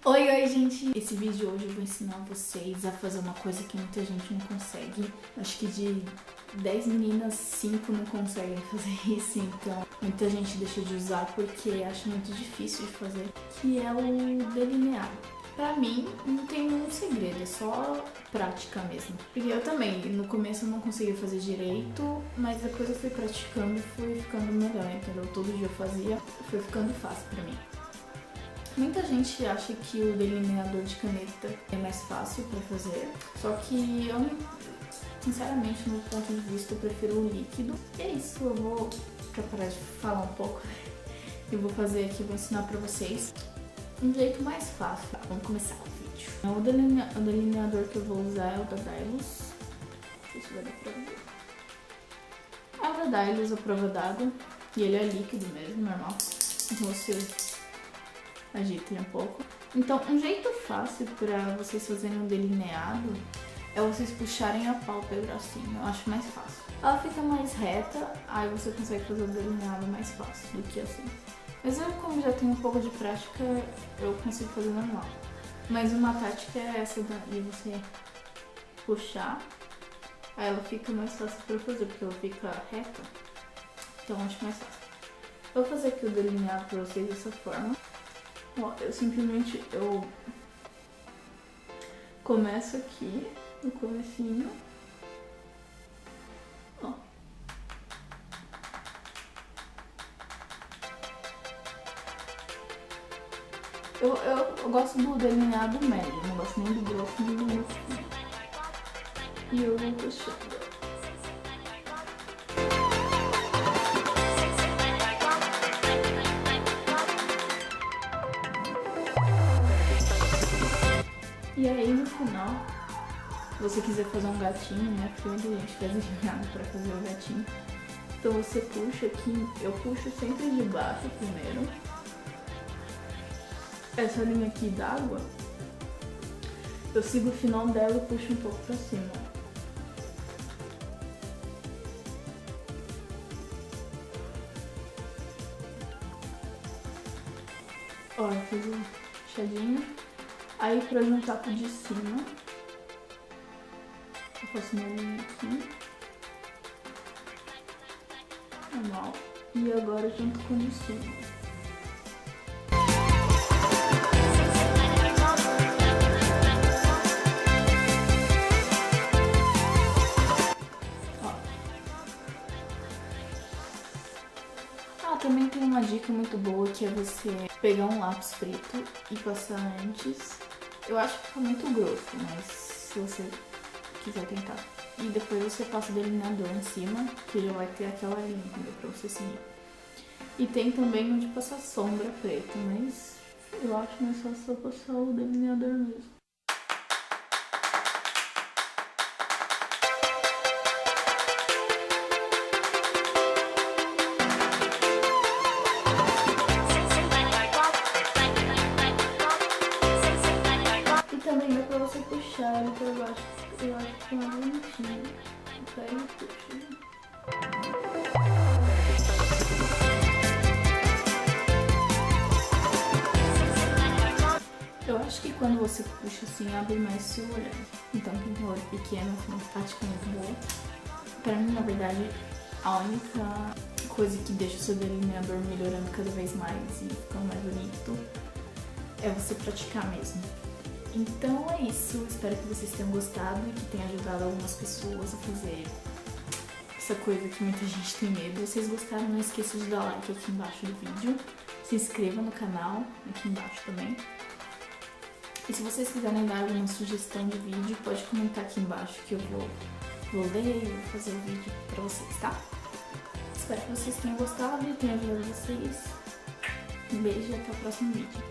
Oi, gente! Esse vídeo hoje eu vou ensinar vocês a fazer uma coisa que muita gente não consegue. Acho que de 10 meninas, 5 não conseguem fazer isso, então muita gente deixa de usar porque acha muito difícil de fazer, que é o delineado. Pra mim, não tem nenhum segredo, é só prática mesmo. Porque eu também, no começo eu não conseguia fazer direito, mas depois eu fui praticando e fui ficando melhor, entendeu? Todo dia eu fazia, foi ficando fácil pra mim. Muita gente acha que o delineador de caneta é mais fácil pra fazer, só que eu, sinceramente, no ponto de vista, eu prefiro o líquido. E é isso, eu vou parar de falar um pouco. Eu vou fazer aqui, vou ensinar pra vocês um jeito mais fácil. Tá, vamos começar o vídeo. O delineador que eu vou usar é o da Dylos. Não sei se vai dar pra ver. É o da Dylos, a prova d'água. E ele é líquido mesmo, normal. Então você agita ele um pouco. Então, um jeito fácil pra vocês fazerem um delineado é vocês puxarem a pálpebra assim, eu acho mais fácil. Ela fica mais reta, aí você consegue fazer o delineado mais fácil do que assim. Mas eu, como já tenho um pouco de prática, eu consigo fazer normal. Mas uma tática é essa de você puxar, aí ela fica mais fácil pra fazer, porque ela fica reta. Então eu acho mais fácil. Eu vou fazer aqui o delineado pra vocês dessa forma. Ó, eu simplesmente começo aqui no comecinho. Ó. Eu gosto do delineado médio, não gosto nem do grosso nem do muito fino. E eu vou puxando. E aí no final, se você quiser fazer um gatinho, né? Porque muita gente faz delineado pra fazer o gatinho. Então você puxa aqui, eu puxo sempre de baixo primeiro. Essa linha aqui d'água, eu sigo o final dela e puxo um pouco pra cima. Ó, eu fiz um puxadinho. Aí pra juntar com o de cima, eu faço uma linha aqui. Normal. E agora junto com o de cima. Também tem uma dica muito boa que é você pegar um lápis preto e passar antes. Eu acho que fica muito grosso, mas se você quiser tentar. E depois você passa o delineador em cima, que já vai ter aquela linha, entendeu? Pra você seguir. E tem também onde passar sombra preta, mas eu acho mais fácil só passar o delineador mesmo. Também dá pra você puxar ele pra baixo, eu acho que fica mais bonitinho. Então aí puxa. Eu acho que quando você puxa assim, abre mais seu olhar. Então quem tem olho pequeno, assim, uma prática muito boa. Pra mim, na verdade, a única coisa que deixa o seu delineador melhorando cada vez mais e ficando mais bonito é você praticar mesmo. Então é isso, espero que vocês tenham gostado e que tenha ajudado algumas pessoas a fazer essa coisa que muita gente tem medo. Se vocês gostaram, não esqueça de dar like aqui embaixo do vídeo, se inscreva no canal aqui embaixo também. E se vocês quiserem dar alguma sugestão de vídeo, pode comentar aqui embaixo que eu vou ler e vou fazer o vídeo pra vocês, tá? Espero que vocês tenham gostado e tenha ajudado vocês. Um beijo e até o próximo vídeo.